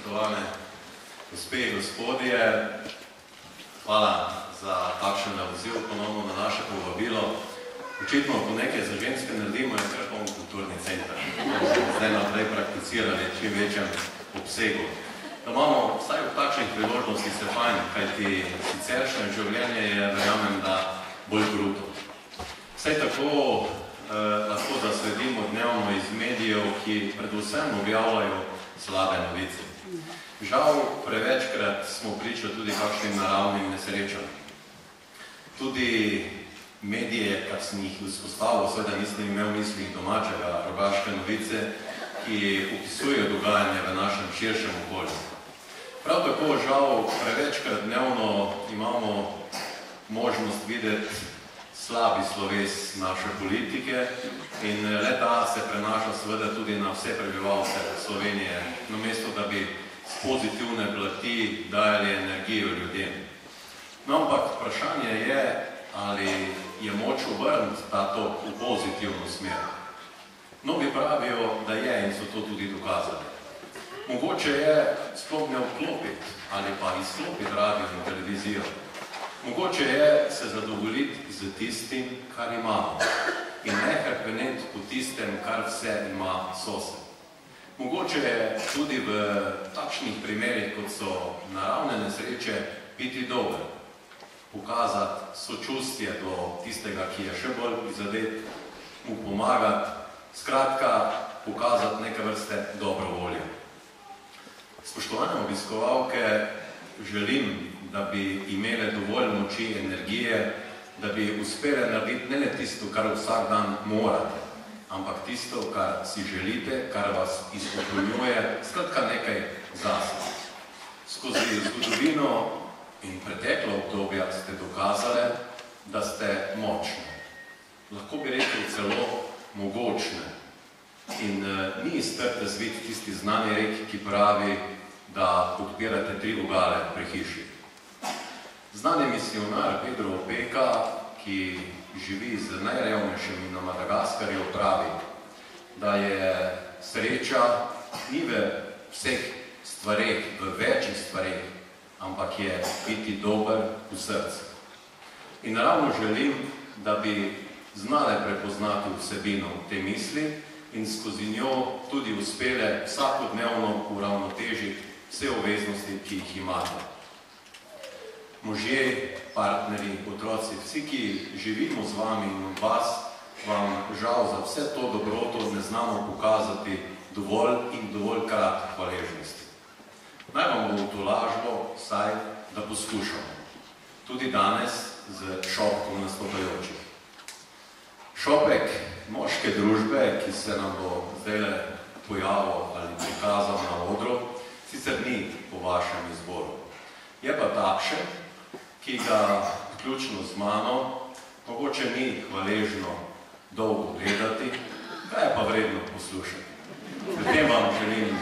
spoštovane gospe in gospodje. Hvala za takšen odziv ponovno na naše povabilo. Očitno, ko nekaj za ženske naredimo, je kar poln kulturni center. Zdaj naprej prakticirali v čim večjem obsegu. Da imamo vsaj v takšnih priložnosti se fajn, kajti siceršnje življenje je, verjamem, da bolj kruto. Vsaj tako lahko zasledimo dnevno iz medijev, ki predvsem objavljajo slabe novice. Žal, prevečkrat smo priča tudi kakšnim naravnim nesrečam. Tudi medije, kar sem jih vzpostavil, seveda nisem imel mislih domačega Rogaške novice, ki opisujejo dogajanje v našem širšem okolju. Prav tako, žal, prevečkrat dnevno imamo možnost videti slabi sloves naše politike in le-ta se prenaša seveda tudi na vse prebivalce Slovenije, namesto da bi s pozitivne plati dajali energijo ljudem. No, ampak vprašanje je, ali je moč obrniti ta tok v pozitivno smer. Mnogi pravijo, da je in so to tudi dokazali. Mogoče je sploh ne vklopiti ali pa izklopiti radio in televizijo. Mogoče je se zadovoljiti z tistim, kar imamo in ne hrpeneti po tistem, kar vse ima sosed. Mogoče je tudi v takšnih primerih, kot so naravne nesreče, biti dober. Pokazati sočustje do tistega, ki je še bolj prizadet, mu pomagati, skratka, pokazati neke vrste dobro voljo. Spoštovane obiskovalke, želim, da bi imele dovolj moči, energije, da bi uspele narediti ne tisto, kar vsak dan morate, ampak tisto, kar si želite, kar vas izpopolnjuje, skratka nekaj zase. Skozi zgodovino in preteklo obdobja ste dokazali, da ste močni. Lahko bi rekel celo mogočne. In ni iz trte zvit tisti znani rek, ki pravi, da podpirate 3 vogale pri hiši. Znani misionar Pedro Opeka, ki živi z najrevnejšimi na Madagaskarju, pravi, da je sreča ni v vseh stvareh, v večjih stvareh, ampak je biti dober v srcu. In ravno želim, da bi znale prepoznati vsebino te misli in skozi njo tudi uspele vsakodnevno uravnotežiti vse obveznosti, ki jih imate. Možje, partnerji, otroci, vsi, ki živimo z vami in od vas, vam žal za vse to dobroto ne znamo pokazati dovolj in dovolj krat hvaležnosti. Naj vam bo utolažbo, saj da poskušamo. Tudi danes z šopkom nastopajočih. Šopek moške družbe, ki se nam bo zdajle pojavil ali prikazal na odru, sicer ni po vašem izboru. Je pa takšen, ki ga vključno z mano mogoče ni hvaležno dolgo gledati, ga je pa vredno poslušati. Pri tem vam želim